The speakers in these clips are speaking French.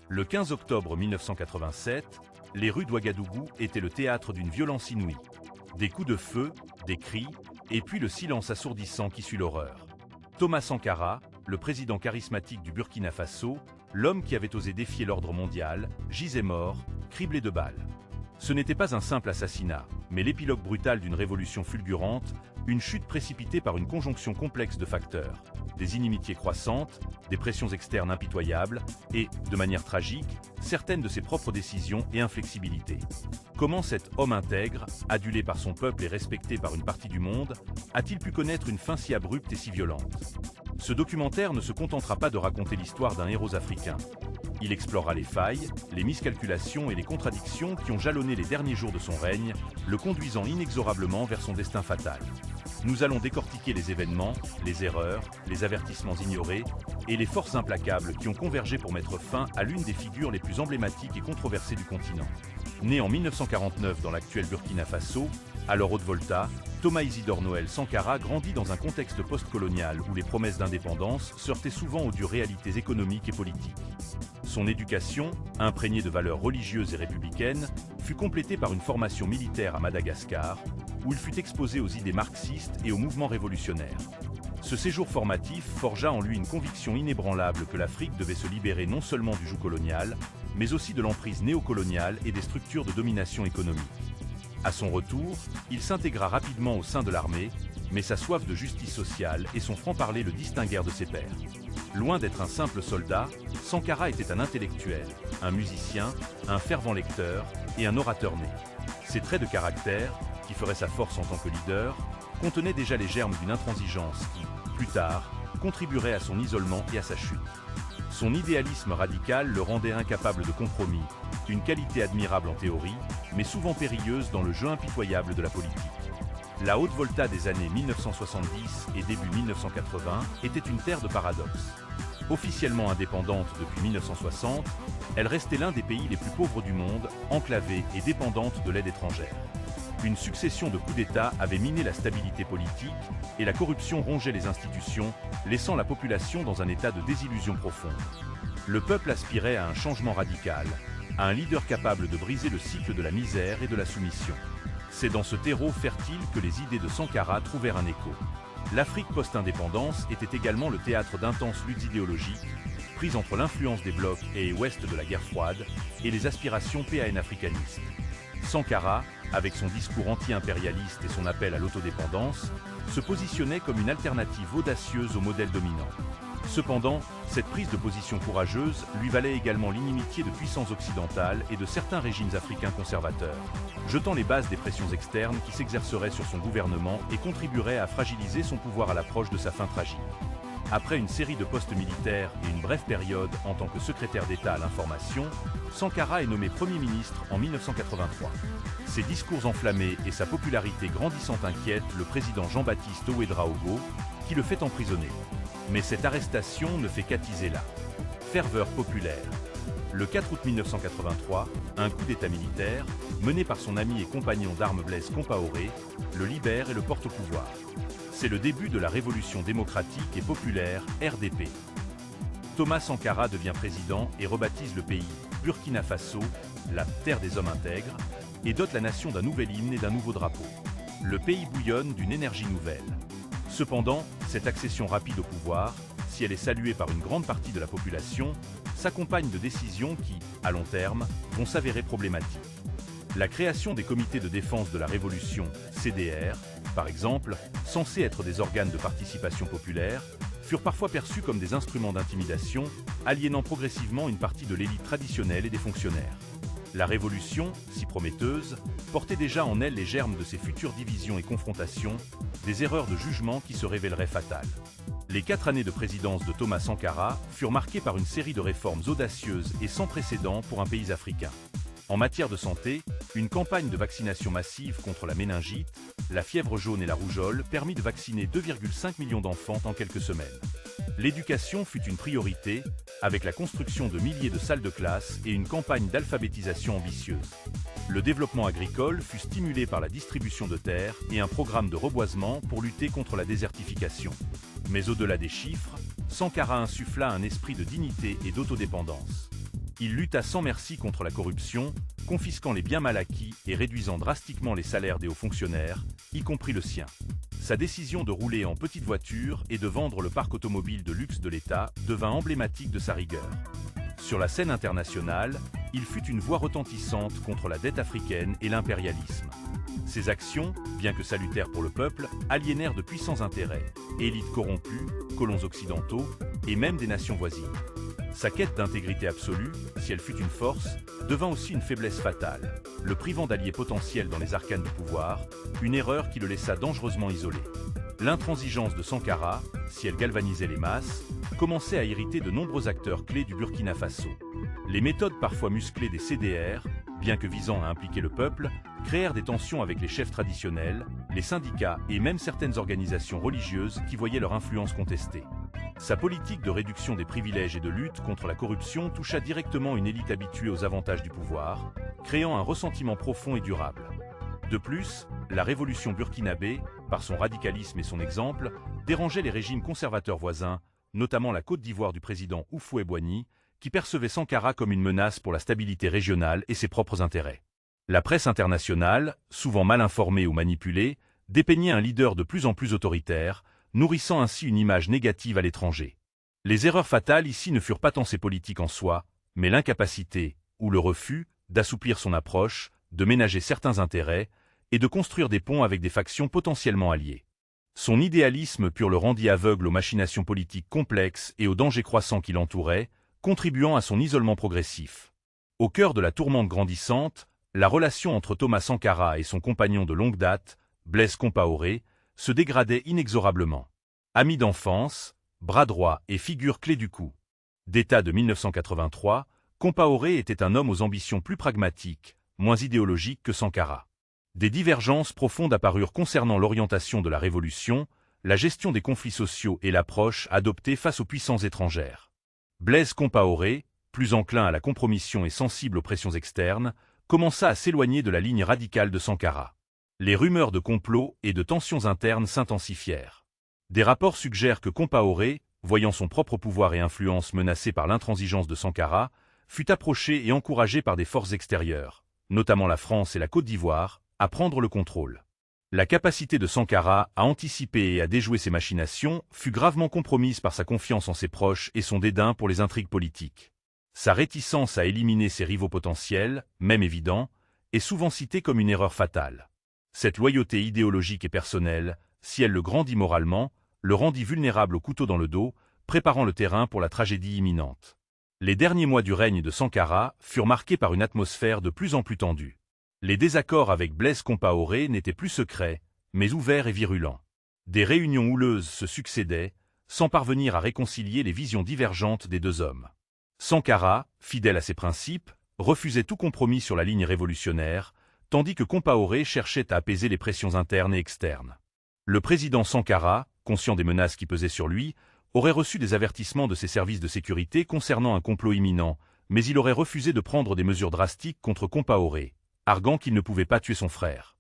Le 15 octobre 1987, les rues d'Ouagadougou étaient le théâtre d'une violence inouïe. Des coups de feu, des cris, et puis le silence assourdissant qui suit l'horreur. Thomas Sankara, le président charismatique du Burkina Faso, l'homme qui avait osé défier l'ordre mondial, gisait mort, criblé de balles. Ce n'était pas un simple assassinat, mais l'épilogue brutal d'une révolution fulgurante, une chute précipitée par une conjonction complexe de facteurs. Des inimitiés croissantes, des pressions externes impitoyables et, de manière tragique, certaines de ses propres décisions et inflexibilités. Comment cet homme intègre, adulé par son peuple et respecté par une partie du monde, a-t-il pu connaître une fin si abrupte et si violente? Ce documentaire ne se contentera pas de raconter l'histoire d'un héros africain. Il explorera les failles, les miscalculations et les contradictions qui ont jalonné les derniers jours de son règne, le conduisant inexorablement vers son destin fatal. Nous allons décortiquer les événements, les erreurs, les avertissements ignorés et les forces implacables qui ont convergé pour mettre fin à l'une des figures les plus emblématiques et controversées du continent. Né en 1949 dans l'actuel Burkina Faso, alors Haute-Volta, Thomas Isidore Noël Sankara grandit dans un contexte post-colonial où les promesses d'indépendance se heurtaient souvent aux dures réalités économiques et politiques. Son éducation, imprégnée de valeurs religieuses et républicaines, fut complétée par une formation militaire à Madagascar, où il fut exposé aux idées marxistes et aux mouvements révolutionnaires. Ce séjour formatif forgea en lui une conviction inébranlable que l'Afrique devait se libérer non seulement du joug colonial, mais aussi de l'emprise néocoloniale et des structures de domination économique. À son retour, il s'intégra rapidement au sein de l'armée, mais sa soif de justice sociale et son franc-parler le distinguèrent de ses pairs. Loin d'être un simple soldat, Sankara était un intellectuel, un musicien, un fervent lecteur et un orateur né. Ses traits de caractère, qui feraient sa force en tant que leader, contenaient déjà les germes d'une intransigeance qui, plus tard, contribuerait à son isolement et à sa chute. Son idéalisme radical le rendait incapable de compromis, une qualité admirable en théorie, mais souvent périlleuse dans le jeu impitoyable de la politique. La Haute-Volta des années 1970 et début 1980 était une terre de paradoxes. Officiellement indépendante depuis 1960, elle restait l'un des pays les plus pauvres du monde, enclavée et dépendante de l'aide étrangère. Une succession de coups d'État avait miné la stabilité politique et la corruption rongeait les institutions, laissant la population dans un état de désillusion profonde. Le peuple aspirait à un changement radical, à un leader capable de briser le cycle de la misère et de la soumission. C'est dans ce terreau fertile que les idées de Sankara trouvèrent un écho. L'Afrique post-indépendance était également le théâtre d'intenses luttes idéologiques, prises entre l'influence des blocs et ouest de la guerre froide et les aspirations pan-africanistes. Sankara, avec son discours anti-impérialiste et son appel à l'autodépendance, se positionnait comme une alternative audacieuse au modèle dominant. Cependant, cette prise de position courageuse lui valait également l'inimitié de puissances occidentales et de certains régimes africains conservateurs, jetant les bases des pressions externes qui s'exerceraient sur son gouvernement et contribueraient à fragiliser son pouvoir à l'approche de sa fin tragique. Après une série de postes militaires et une brève période en tant que secrétaire d'État à l'information, Sankara est nommé Premier ministre en 1983. Ses discours enflammés et sa popularité grandissante inquiètent le président Jean-Baptiste Ouédraogo, qui le fait emprisonner. Mais cette arrestation ne fait qu'attiser la ferveur populaire. Le 4 août 1983, un coup d'État militaire, mené par son ami et compagnon d'armes Blaise Compaoré, le libère et le porte au pouvoir. C'est le début de la révolution démocratique et populaire RDP. Thomas Sankara devient président et rebaptise le pays Burkina Faso, la terre des hommes intègres, et dote la nation d'un nouvel hymne et d'un nouveau drapeau. Le pays bouillonne d'une énergie nouvelle. Cependant, cette accession rapide au pouvoir, si elle est saluée par une grande partie de la population, s'accompagne de décisions qui, à long terme, vont s'avérer problématiques. La création des comités de défense de la révolution, CDR, par exemple, censés être des organes de participation populaire, furent parfois perçus comme des instruments d'intimidation, aliénant progressivement une partie de l'élite traditionnelle et des fonctionnaires. La révolution, si prometteuse, portait déjà en elle les germes de ces futures divisions et confrontations, des erreurs de jugement qui se révéleraient fatales. Les 4 années de présidence de Thomas Sankara furent marquées par une série de réformes audacieuses et sans précédent pour un pays africain. En matière de santé, une campagne de vaccination massive contre la méningite, la fièvre jaune et la rougeole permit de vacciner 2,5 millions d'enfants en quelques semaines. L'éducation fut une priorité, avec la construction de milliers de salles de classe et une campagne d'alphabétisation ambitieuse. Le développement agricole fut stimulé par la distribution de terres et un programme de reboisement pour lutter contre la désertification. Mais au-delà des chiffres, Sankara insuffla un esprit de dignité et d'autodépendance. Il lutta sans merci contre la corruption, confisquant les biens mal acquis et réduisant drastiquement les salaires des hauts fonctionnaires, y compris le sien. Sa décision de rouler en petite voiture et de vendre le parc automobile de luxe de l'État devint emblématique de sa rigueur. Sur la scène internationale, il fut une voix retentissante contre la dette africaine et l'impérialisme. Ses actions, bien que salutaires pour le peuple, aliénèrent de puissants intérêts, élites corrompues, colons occidentaux et même des nations voisines. Sa quête d'intégrité absolue, si elle fut une force, devint aussi une faiblesse fatale, le privant d'alliés potentiels dans les arcanes du pouvoir, une erreur qui le laissa dangereusement isolé. L'intransigeance de Sankara, si elle galvanisait les masses, commençait à irriter de nombreux acteurs clés du Burkina Faso. Les méthodes parfois musclées des CDR, bien que visant à impliquer le peuple, créèrent des tensions avec les chefs traditionnels, les syndicats et même certaines organisations religieuses qui voyaient leur influence contestée. Sa politique de réduction des privilèges et de lutte contre la corruption toucha directement une élite habituée aux avantages du pouvoir, créant un ressentiment profond et durable. De plus, la révolution burkinabé, par son radicalisme et son exemple, dérangeait les régimes conservateurs voisins, notamment la Côte d'Ivoire du président Houphouët-Boigny, qui percevait Sankara comme une menace pour la stabilité régionale et ses propres intérêts. La presse internationale, souvent mal informée ou manipulée, dépeignait un leader de plus en plus autoritaire, nourrissant ainsi une image négative à l'étranger. Les erreurs fatales ici ne furent pas tant ses politiques en soi, mais l'incapacité, ou le refus, d'assouplir son approche, de ménager certains intérêts, et de construire des ponts avec des factions potentiellement alliées. Son idéalisme pur le rendit aveugle aux machinations politiques complexes et aux dangers croissants qui l'entouraient, contribuant à son isolement progressif. Au cœur de la tourmente grandissante, la relation entre Thomas Sankara et son compagnon de longue date, Blaise Compaoré, se dégradait inexorablement. Ami d'enfance, bras droit et figure clé du coup d'État de 1983, Compaoré était un homme aux ambitions plus pragmatiques, moins idéologiques que Sankara. Des divergences profondes apparurent concernant l'orientation de la révolution, la gestion des conflits sociaux et l'approche adoptée face aux puissances étrangères. Blaise Compaoré, plus enclin à la compromission et sensible aux pressions externes, commença à s'éloigner de la ligne radicale de Sankara. Les rumeurs de complot et de tensions internes s'intensifièrent. Des rapports suggèrent que Compaoré, voyant son propre pouvoir et influence menacés par l'intransigeance de Sankara, fut approché et encouragé par des forces extérieures, notamment la France et la Côte d'Ivoire, à prendre le contrôle. La capacité de Sankara à anticiper et à déjouer ces machinations fut gravement compromise par sa confiance en ses proches et son dédain pour les intrigues politiques. Sa réticence à éliminer ses rivaux potentiels, même évidents, est souvent citée comme une erreur fatale. Cette loyauté idéologique et personnelle, si elle le grandit moralement, le rendit vulnérable au couteau dans le dos, préparant le terrain pour la tragédie imminente. Les derniers mois du règne de Sankara furent marqués par une atmosphère de plus en plus tendue. Les désaccords avec Blaise Compaoré n'étaient plus secrets, mais ouverts et virulents. Des réunions houleuses se succédaient, sans parvenir à réconcilier les visions divergentes des deux hommes. Sankara, fidèle à ses principes, refusait tout compromis sur la ligne révolutionnaire, tandis que Compaoré cherchait à apaiser les pressions internes et externes. Le président Sankara, conscient des menaces qui pesaient sur lui, aurait reçu des avertissements de ses services de sécurité concernant un complot imminent, mais il aurait refusé de prendre des mesures drastiques contre Compaoré, arguant qu'il ne pouvait pas tuer son frère.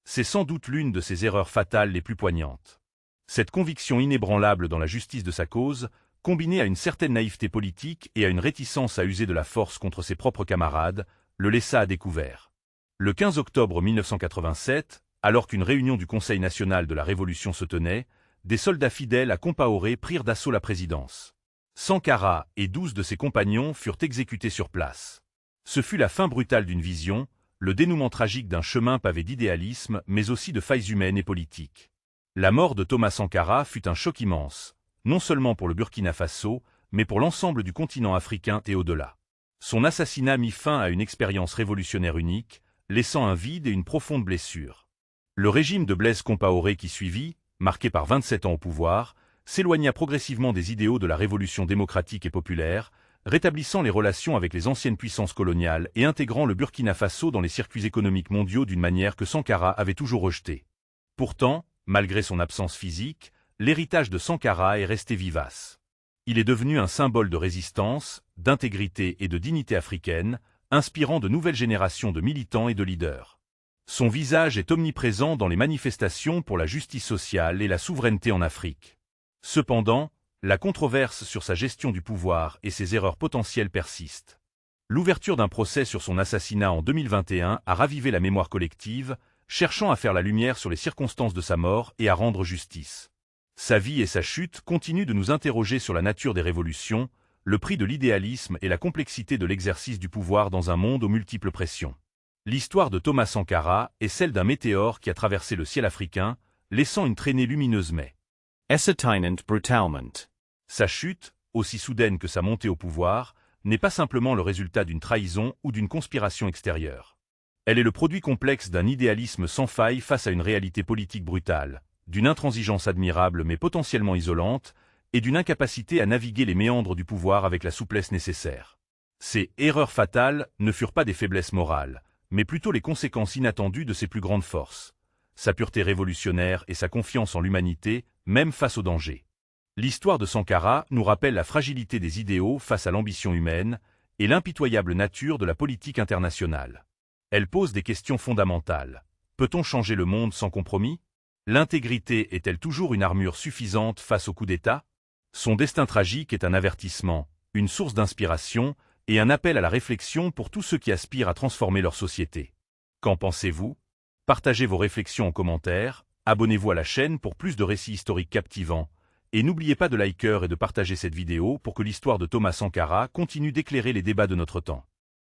C'est sans doute l'une de ses erreurs fatales les plus poignantes. Cette conviction inébranlable dans la justice de sa cause, combinée à une certaine naïveté politique et à une réticence à user de la force contre ses propres camarades, le laissa à découvert. Le 15 octobre 1987, alors qu'une réunion du Conseil national de la Révolution se tenait, des soldats fidèles à Compaoré prirent d'assaut la présidence. Sankara et 12 de ses compagnons furent exécutés sur place. Ce fut la fin brutale d'une vision, le dénouement tragique d'un chemin pavé d'idéalisme, mais aussi de failles humaines et politiques. La mort de Thomas Sankara fut un choc immense, non seulement pour le Burkina Faso, mais pour l'ensemble du continent africain et au-delà. Son assassinat mit fin à une expérience révolutionnaire unique, laissant un vide et une profonde blessure. Le régime de Blaise Compaoré qui suivit, marqué par 27 ans au pouvoir, s'éloigna progressivement des idéaux de la révolution démocratique et populaire, rétablissant les relations avec les anciennes puissances coloniales et intégrant le Burkina Faso dans les circuits économiques mondiaux d'une manière que Sankara avait toujours rejetée. Pourtant, malgré son absence physique, l'héritage de Sankara est resté vivace. Il est devenu un symbole de résistance, d'intégrité et de dignité africaine, inspirant de nouvelles générations de militants et de leaders. Son visage est omniprésent dans les manifestations pour la justice sociale et la souveraineté en Afrique. Cependant, la controverse sur sa gestion du pouvoir et ses erreurs potentielles persiste. L'ouverture d'un procès sur son assassinat en 2021 a ravivé la mémoire collective, cherchant à faire la lumière sur les circonstances de sa mort et à rendre justice. Sa vie et sa chute continuent de nous interroger sur la nature des révolutions, le prix de l'idéalisme et la complexité de l'exercice du pouvoir dans un monde aux multiples pressions. L'histoire de Thomas Sankara est celle d'un météore qui a traversé le ciel africain, laissant une traînée lumineuse mais Ascertainment brutalement. sa chute, aussi soudaine que sa montée au pouvoir, n'est pas simplement le résultat d'une trahison ou d'une conspiration extérieure. Elle est le produit complexe d'un idéalisme sans faille face à une réalité politique brutale, d'une intransigeance admirable mais potentiellement isolante, et d'une incapacité à naviguer les méandres du pouvoir avec la souplesse nécessaire. Ces « erreurs fatales » ne furent pas des faiblesses morales, mais plutôt les conséquences inattendues de ses plus grandes forces, sa pureté révolutionnaire et sa confiance en l'humanité, même face au danger. L'histoire de Sankara nous rappelle la fragilité des idéaux face à l'ambition humaine et l'impitoyable nature de la politique internationale. Elle pose des questions fondamentales. Peut-on changer le monde sans compromis? L'intégrité est-elle toujours une armure suffisante face au coup d'État? Son destin tragique est un avertissement, une source d'inspiration et un appel à la réflexion pour tous ceux qui aspirent à transformer leur société. Qu'en pensez-vous? Partagez vos réflexions en commentaire, abonnez-vous à la chaîne pour plus de récits historiques captivants, et n'oubliez pas de liker et de partager cette vidéo pour que l'histoire de Thomas Sankara continue d'éclairer les débats de notre temps.